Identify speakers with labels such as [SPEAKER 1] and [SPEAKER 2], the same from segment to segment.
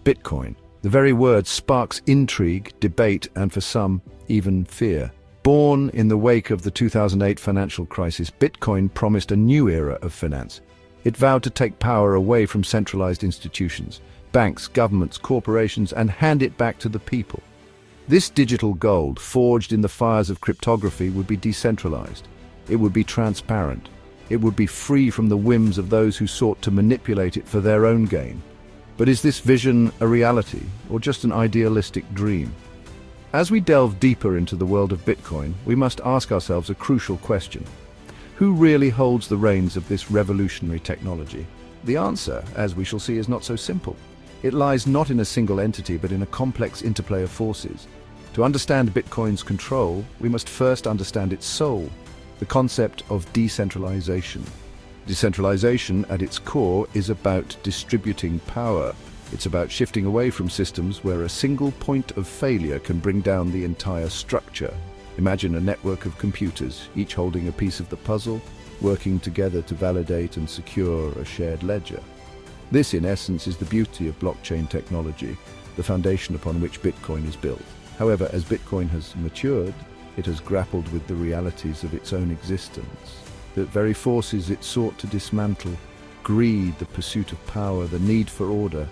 [SPEAKER 1] Bitcoin. The very word sparks intrigue, debate, and for some, even fear. Born in the wake of the 2008 financial crisis, Bitcoin promised a new era of finance. It vowed to take power away from centralized institutions, banks, governments, corporations, and hand it back to the people. This digital gold, forged in the fires of cryptography, would be decentralized. It would be transparent. It would be free from the whims of those who sought to manipulate it for their own gain. But is this vision a reality, or just an idealistic dream? As we delve deeper into the world of Bitcoin, we must ask ourselves a crucial question. Who really holds the reins of this revolutionary technology? The answer, as we shall see, is not so simple. It lies not in a single entity, but in a complex interplay of forces. To understand Bitcoin's control, we must first understand its soul, the concept of decentralization. Decentralization, at its core, is about distributing power. It's about shifting away from systems where a single point of failure can bring down the entire structure. Imagine a network of computers, each holding a piece of the puzzle, working together to validate and secure a shared ledger. This, in essence, is the beauty of blockchain technology, the foundation upon which Bitcoin is built. However, as Bitcoin has matured, it has grappled with the realities of its own existence. The very forces it sought to dismantle, greed, the pursuit of power, the need for order,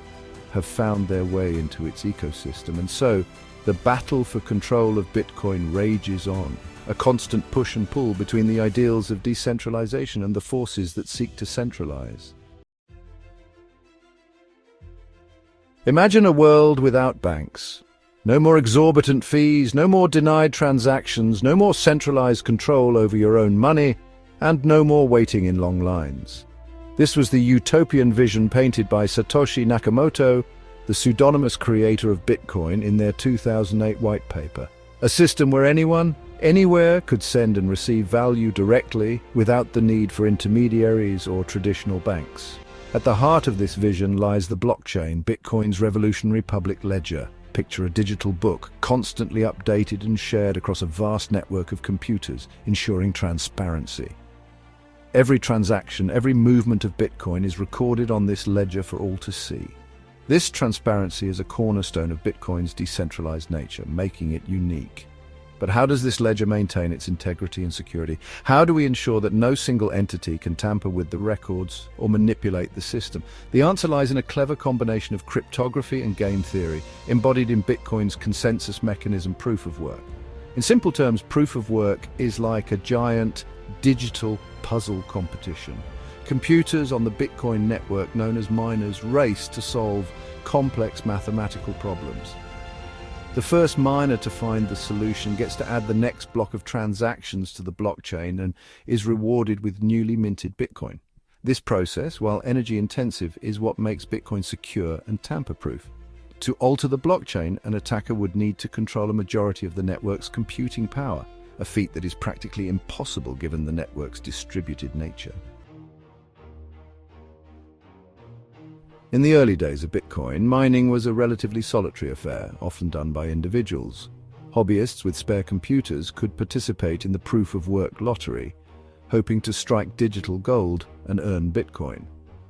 [SPEAKER 1] have found their way into its ecosystem. And so, the battle for control of Bitcoin rages on, a constant push and pull between the ideals of decentralization and the forces that seek to centralize. Imagine a world without banks. No more exorbitant fees, no more denied transactions, no more centralized control over your own money, and no more waiting in long lines. This was the utopian vision painted by Satoshi Nakamoto, the pseudonymous creator of Bitcoin, in their 2008 white paper. A system where anyone, anywhere, could send and receive value directly without the need for intermediaries or traditional banks. At the heart of this vision lies the blockchain, Bitcoin's revolutionary public ledger. Picture a digital book, constantly updated and shared across a vast network of computers, ensuring transparency. Every transaction, every movement of Bitcoin is recorded on this ledger for all to see. This transparency is a cornerstone of Bitcoin's decentralized nature, making it unique. But how does this ledger maintain its integrity and security? How do we ensure that no single entity can tamper with the records or manipulate the system? The answer lies in a clever combination of cryptography and game theory, embodied in Bitcoin's consensus mechanism proof of work. In simple terms, proof of work is like a giant digital puzzle competition. Computers on the Bitcoin network, known as miners, race to solve complex mathematical problems. The first miner to find the solution gets to add the next block of transactions to the blockchain and is rewarded with newly minted Bitcoin. This process, while energy-intensive, is what makes Bitcoin secure and tamper-proof. To alter the blockchain, an attacker would need to control a majority of the network's computing power, a feat that is practically impossible given the network's distributed nature. In the early days of Bitcoin, mining was a relatively solitary affair, often done by individuals. Hobbyists with spare computers could participate in the proof-of-work lottery, hoping to strike digital gold and earn Bitcoin.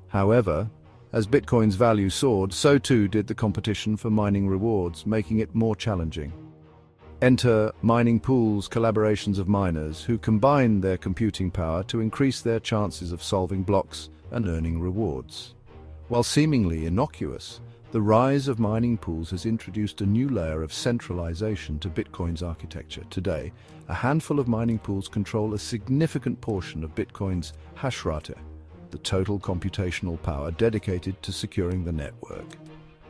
[SPEAKER 1] However, as Bitcoin's value soared, so too did the competition for mining rewards, making it more challenging. Enter mining pools, collaborations of miners who combine their computing power to increase their chances of solving blocks and earning rewards. While seemingly innocuous, the rise of mining pools has introduced a new layer of centralization to Bitcoin's architecture. Today, a handful of mining pools control a significant portion of Bitcoin's hash rate, the total computational power dedicated to securing the network.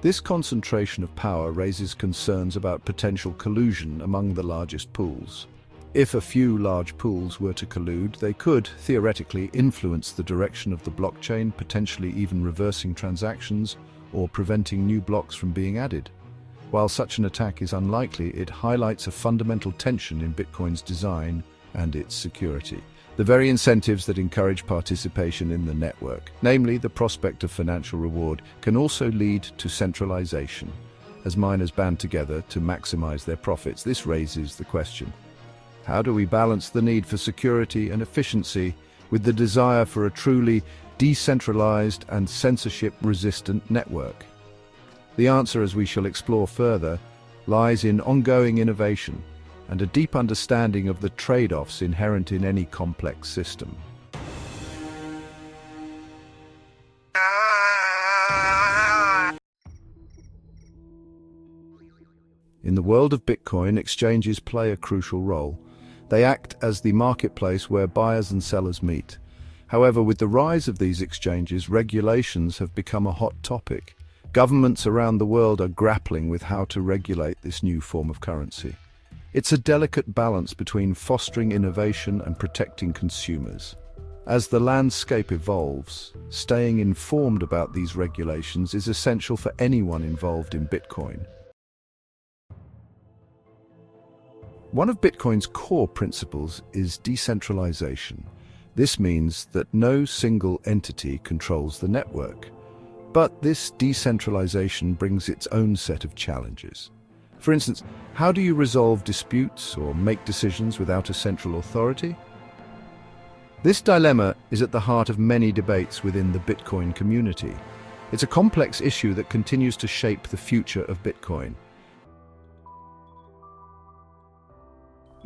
[SPEAKER 1] This concentration of power raises concerns about potential collusion among the largest pools. If a few large pools were to collude, they could, theoretically, influence the direction of the blockchain, potentially even reversing transactions or preventing new blocks from being added. While such an attack is unlikely, it highlights a fundamental tension in Bitcoin's design and its security. The very incentives that encourage participation in the network, namely the prospect of financial reward, can also lead to centralization. As miners band together to maximize their profits, this raises the question: how do we balance the need for security and efficiency with the desire for a truly decentralized and censorship-resistant network? The answer, as we shall explore further, lies in ongoing innovation and a deep understanding of the trade-offs inherent in any complex system. In the world of Bitcoin, exchanges play a crucial role. They act as the marketplace where buyers and sellers meet. However, with the rise of these exchanges, regulations have become a hot topic. Governments around the world are grappling with how to regulate this new form of currency. It's a delicate balance between fostering innovation and protecting consumers. As the landscape evolves, staying informed about these regulations is essential for anyone involved in Bitcoin. One of Bitcoin's core principles is decentralization. This means that no single entity controls the network. But this decentralization brings its own set of challenges. For instance, how do you resolve disputes or make decisions without a central authority? This dilemma is at the heart of many debates within the Bitcoin community. It's a complex issue that continues to shape the future of Bitcoin.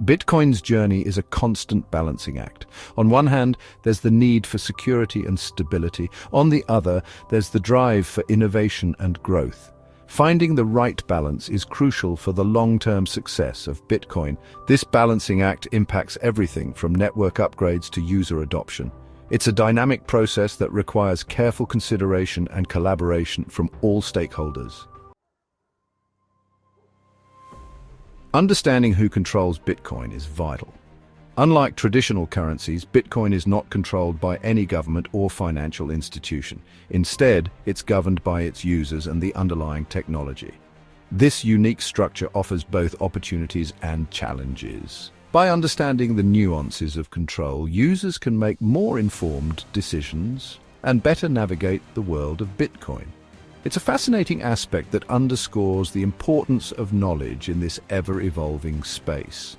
[SPEAKER 1] Bitcoin's journey is a constant balancing act. On one hand, there's the need for security and stability. On the other, there's the drive for innovation and growth. Finding the right balance is crucial for the long-term success of Bitcoin. This balancing act impacts everything from network upgrades to user adoption. It's a dynamic process that requires careful consideration and collaboration from all stakeholders. Understanding who controls Bitcoin is vital. Unlike traditional currencies, Bitcoin is not controlled by any government or financial institution. Instead, it's governed by its users and the underlying technology. This unique structure offers both opportunities and challenges. By understanding the nuances of control, users can make more informed decisions and better navigate the world of Bitcoin. It's a fascinating aspect that underscores the importance of knowledge in this ever-evolving space.